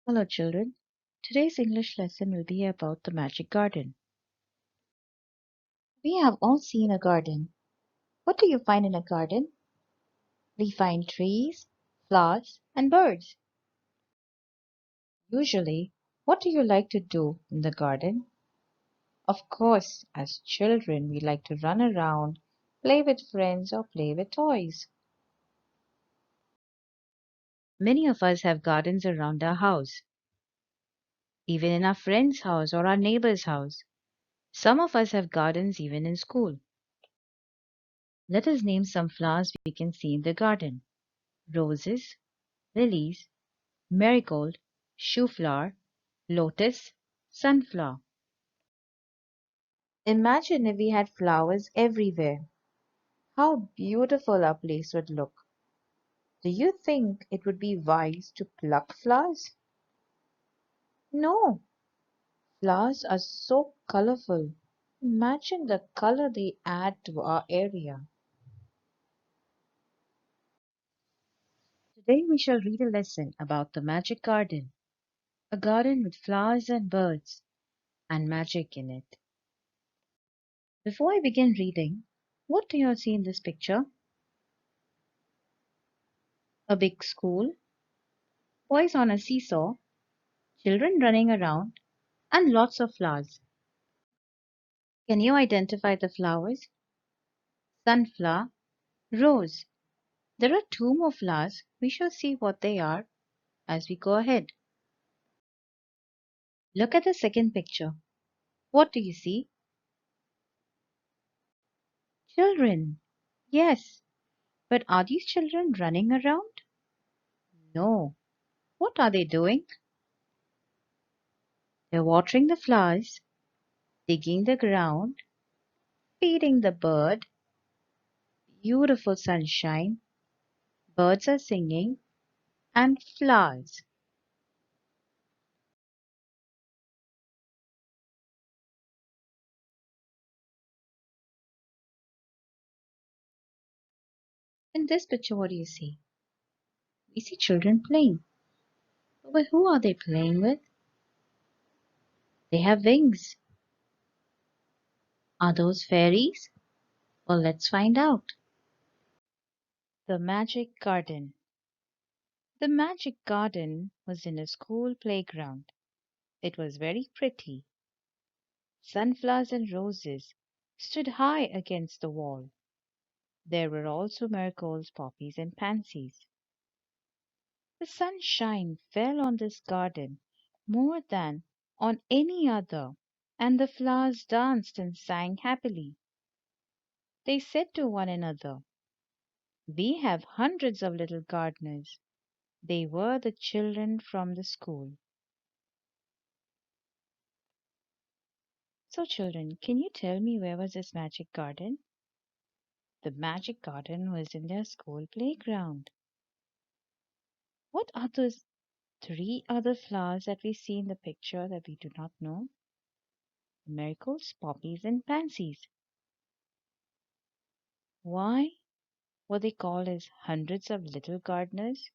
Hello, children. Today's English lesson will be about the magic garden. We have all seen a garden. What do you find in a garden? We find trees, flowers, and birds. Usually, what do you like to do in the garden? Of course, as children, we like to run around, play with friends, or play with toys. Many of us have gardens around our house, even in our friend's house or our neighbor's house. Some of us have gardens even in school. Let us name some flowers we can see in the garden: roses, lilies, marigold, shoe-flower, lotus, sunflower. Imagine if we had flowers everywhere. How beautiful our place would look. Do you think it would be wise to pluck flowers? No. Flowers are so colorful. Imagine the color they add to our area. Today we shall read a lesson about the magic garden, a garden with flowers and birds and magic in it. Before I begin reading, what do you see in this picture? A big school, boys on a seesaw, children running around, and lots of flowers. Can you identify the flowers? Sunflower, rose. There are two more flowers. We shall see what they are as we go ahead. Look at the second picture. What do you see? Children. Yes, but are these children running around? No. What are they doing? They're watering the flowers, digging the ground, feeding the bird, beautiful sunshine, birds are singing, and flowers. In this picture, what do you see? We see children playing. But who are they playing with? They have wings. Are those fairies? Well, let's find out. The Magic Garden. The Magic Garden was in a school playground. It was very pretty. Sunflowers and roses stood high against the wall. There were also marigolds, poppies, and pansies. The sunshine fell on this garden more than on any other, and the flowers danced and sang happily. They said to one another, "We have hundreds of little gardeners." They were the children from the school. So, children, can you tell me where was this magic garden? The magic garden was in their school playground. What are those three other flowers that we see in the picture that we do not know? Marigolds, poppies, and pansies. Why were they called as hundreds of little gardeners?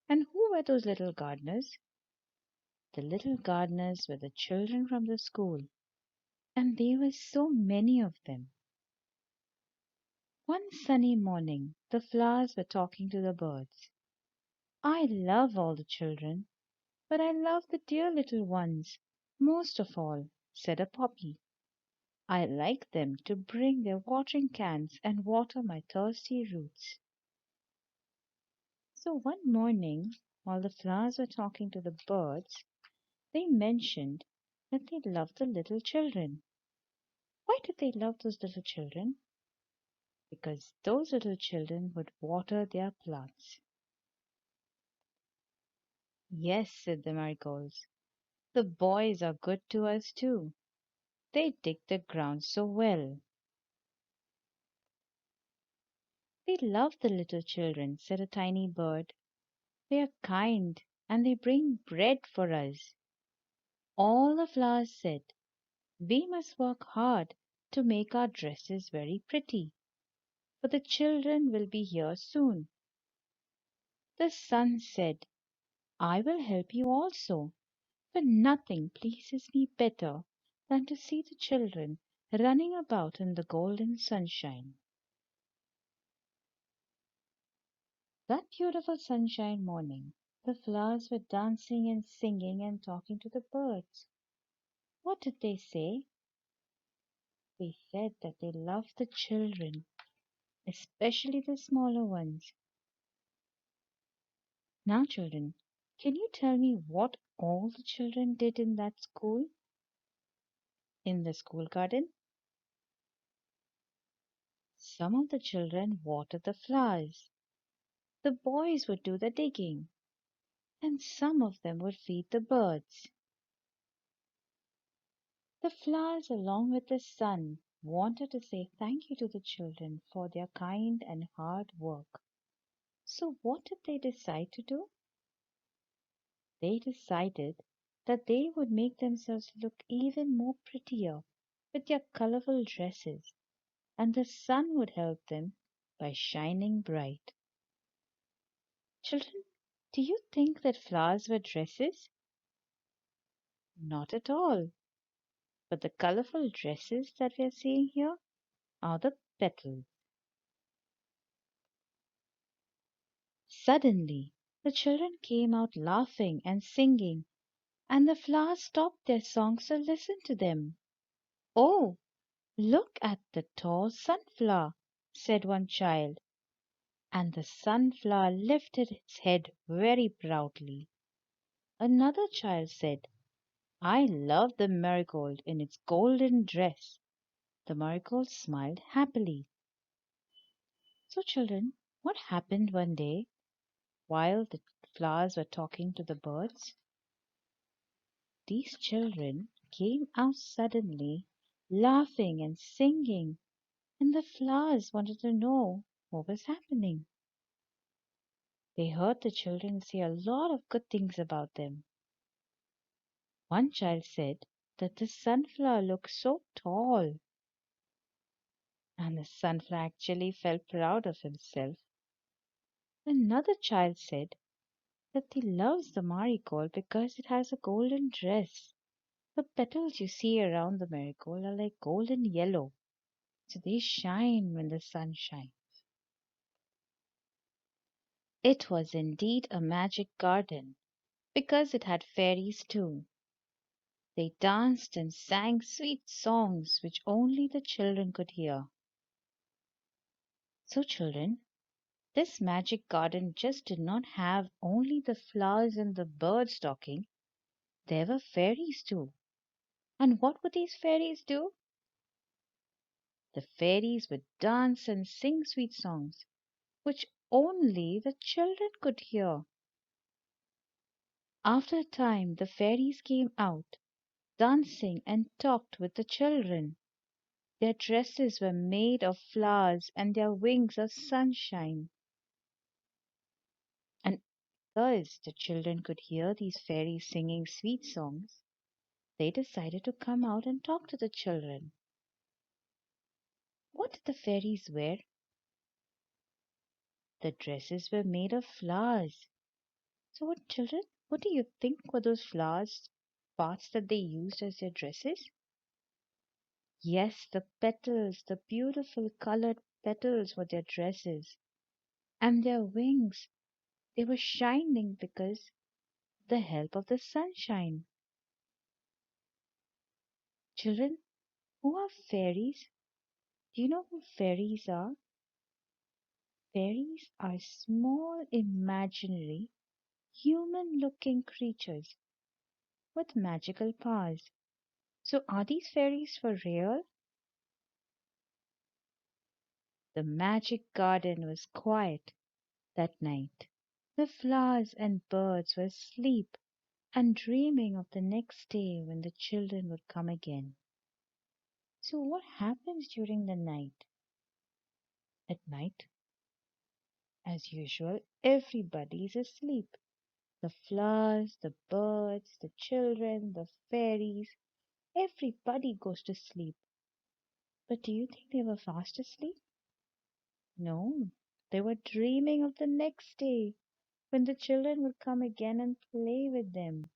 And who were those little gardeners? The little gardeners were the children from the school, and there were so many of them. One sunny morning, the flowers were talking to the birds. "I love all the children, but I love the dear little ones most of all," said a poppy. "I like them to bring their watering cans and water my thirsty roots." So one morning, while the flowers were talking to the birds, they mentioned that they loved the little children. Why did they love those little children? Because those little children would water their plants. "Yes," said the marigolds, "the boys are good to us too. They dig the ground so well." "We love the little children," said a tiny bird. "They are kind, and they bring bread for us." All the flowers said, "We must work hard to make our dresses very pretty, for the children will be here soon." The sun said, I will help you also, for nothing pleases me better than to see the children running about in the golden sunshine. That beautiful sunshine morning, the flowers were dancing and singing and talking to the birds. What did they say? They said that they loved the children, especially the smaller ones. Now, children, can you tell me what all the children did in that school? In the school garden? Some of the children watered the flowers. The boys would do the digging, and some of them would feed the birds. The flowers, along with the sun, wanted to say thank you to the children for their kind and hard work. So, what did they decide to do? They decided that they would make themselves look even more prettier with their colorful dresses, and the sun would help them by shining bright. Children, do you think that flowers were dresses? Not at all. But the colorful dresses that we are seeing here are the petals. Suddenly, the children came out laughing and singing, and the flowers stopped their songs to listen to them. "Oh, look at the tall sunflower," said one child, and the sunflower lifted its head very proudly. Another child said, "I love the marigold in its golden dress." The marigold smiled happily. So, children, what happened one day while the flowers were talking to the birds? These children came out suddenly, laughing and singing, and the flowers wanted to know what was happening. They heard the children say a lot of good things about them. One child said that the sunflower looked so tall, and the sunflower actually felt proud of himself. Another child said that he loves the marigold because it has a golden dress. The petals you see around the marigold are like golden yellow, so they shine when the sun shines. It was indeed a magic garden, because it had fairies too. They danced and sang sweet songs which only the children could hear. So, children, this magic garden just did not have only the flowers and the birds talking, there were fairies too. And what would these fairies do? The fairies would dance and sing sweet songs, which only the children could hear. After a time, the fairies came out, dancing and talked with the children. Their dresses were made of flowers and their wings of sunshine. And because the children could hear these fairies singing sweet songs, they decided to come out and talk to the children. What did the fairies wear? The dresses were made of flowers. So, what children, what do you think were those flowers parts that they used as their dresses? Yes, the petals, the beautiful colored petals were their dresses. And their wings, they were shining because the help of the sunshine. Children, who are fairies? Do you know who fairies are? Fairies are small, imaginary, human looking creatures with magical powers. So, are these fairies for real? The magic garden was quiet that night. The flowers and birds were asleep and dreaming of the next day when the children would come again. So, what happens during the night? At night, as usual, everybody is asleep. The flowers, the birds, the children, the fairies, everybody goes to sleep. But do you think they were fast asleep? No, they were dreaming of the next day. when the children would come again and play with them.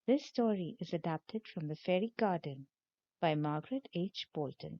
This story is adapted from The Fairy Garden by Margaret H. Bolton.